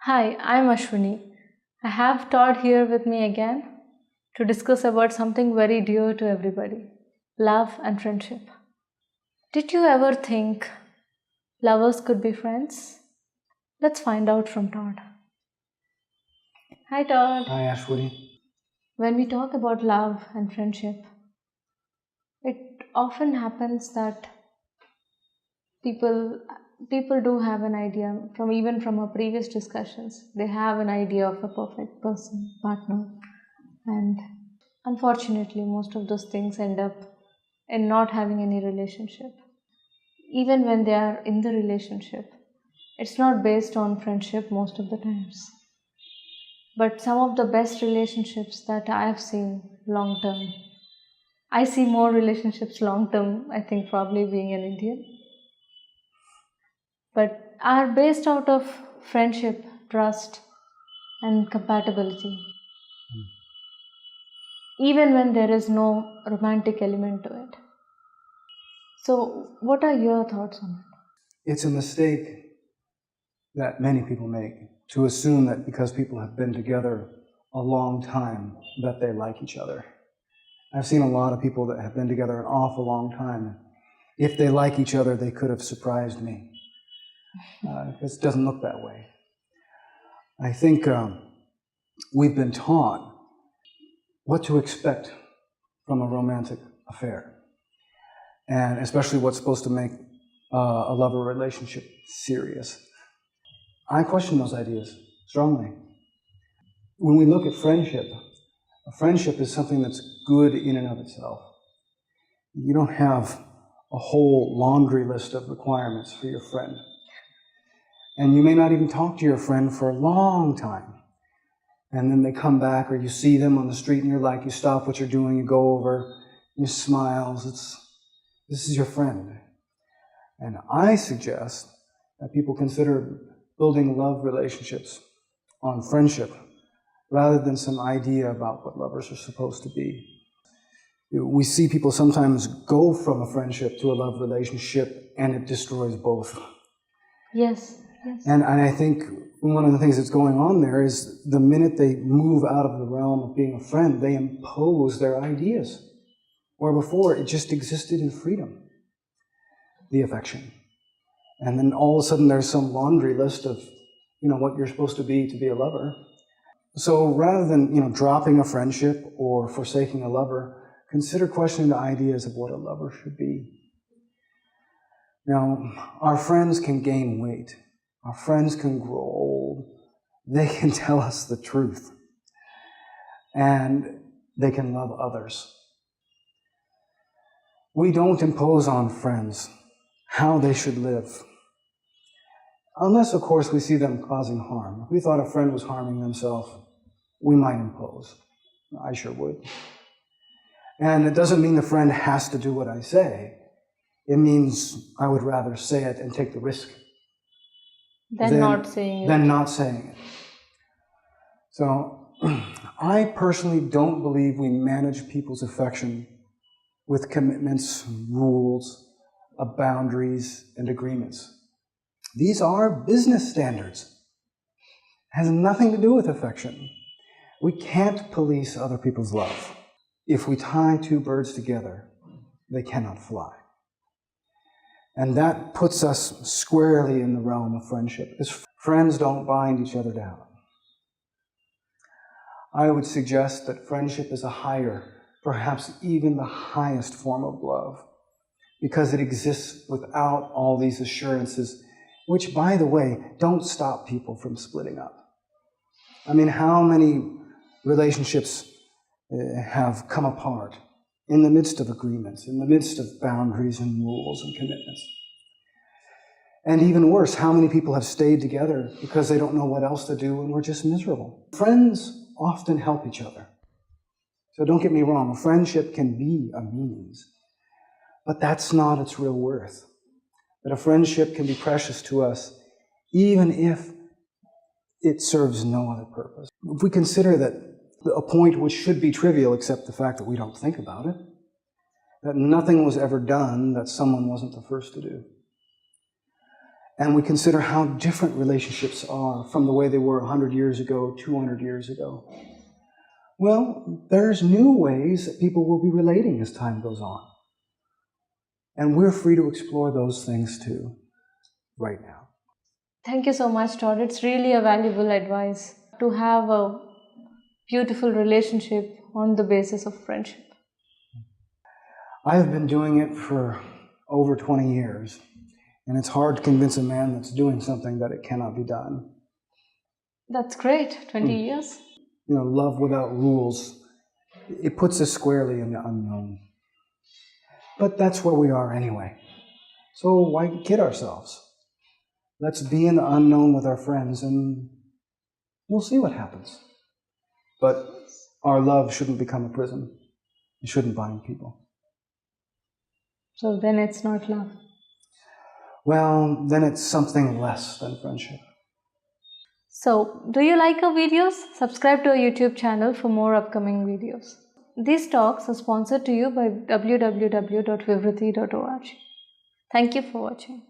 Hi, I'm Ashwini. I have Todd here with me again to discuss about something very dear to everybody, love and friendship. Did you ever think lovers could be friends? Let's find out from Todd. Hi, Todd. Hi, Ashwini. When we talk about love and friendship, it often happens that people do have an idea from our previous discussions. They have an idea of a perfect person, partner, and unfortunately, most of those things end up in not having any relationship. Even when they are in the relationship, it's not based on friendship most of the times. But some of the best relationships that I have seen long term, I see more relationships long term, I think, probably being an Indian, but are based out of friendship, trust, and compatibility, even when there is no romantic element to it. So, what are your thoughts on it? It's a mistake that many people make to assume that because people have been together a long time that they like each other. I've seen a lot of people that have been together an awful long time. If they like each other, they could have surprised me. It doesn't look that way. I think we've been taught what to expect from a romantic affair, and especially what's supposed to make a lover relationship serious. I question those ideas strongly. When we look at friendship, a friendship is something that's good in and of itself. You don't have a whole laundry list of requirements for your friend. And you may not even talk to your friend for a long time. And then they come back, or you see them on the street and you're like, you stop what you're doing, you go over, you smile, this is your friend. And I suggest that people consider building love relationships on friendship rather than some idea about what lovers are supposed to be. We see people sometimes go from a friendship to a love relationship and it destroys both. Yes. And I think one of the things that's going on there is the minute they move out of the realm of being a friend, they impose their ideas. Where before it just existed in freedom, the affection. And then all of a sudden there's some laundry list of, what you're supposed to be a lover. So rather than, dropping a friendship or forsaking a lover, consider questioning the ideas of what a lover should be. Now, our friends can gain weight. Our friends can grow old. They can tell us the truth. And they can love others. We don't impose on friends how they should live. Unless, of course, we see them causing harm. If we thought a friend was harming themselves, we might impose. I sure would. And it doesn't mean the friend has to do what I say. It means I would rather say it and take the risk than not saying it. So, I personally don't believe we manage people's affection with commitments, rules, boundaries, and agreements. These are business standards. It has nothing to do with affection. We can't police other people's love. If we tie two birds together, they cannot fly. And that puts us squarely in the realm of friendship, because friends don't bind each other down. I would suggest that friendship is a higher, perhaps even the highest form of love, because it exists without all these assurances, which, by the way, don't stop people from splitting up. I mean, how many relationships have come apart in the midst of agreements, in the midst of boundaries and rules and commitments? And even worse, how many people have stayed together because they don't know what else to do and we're just miserable? Friends often help each other. So don't get me wrong, friendship can be a means, but that's not its real worth. That a friendship can be precious to us even if it serves no other purpose. If we consider that a point which should be trivial except the fact that we don't think about it, that nothing was ever done that someone wasn't the first to do. and we consider how different relationships are from the way they were 100 years ago, 200 years ago, well, there's new ways that people will be relating as time goes on. And we're free to explore those things too, right now. Thank you so much, Todd. It's really a valuable advice to have a beautiful relationship on the basis of friendship. I've been doing it for over 20 years, and it's hard to convince a man that's doing something that it cannot be done. That's great. 20 years. Love without rules, it puts us squarely in the unknown. But that's where we are anyway. So why kid ourselves? Let's be in the unknown with our friends, and we'll see what happens. But our love shouldn't become a prison. It shouldn't bind people. So then it's not love. Well, then it's something less than friendship. So, do you like our videos? Subscribe to our YouTube channel for more upcoming videos. These talks are sponsored to you by www.Vivriti.org. Thank you for watching.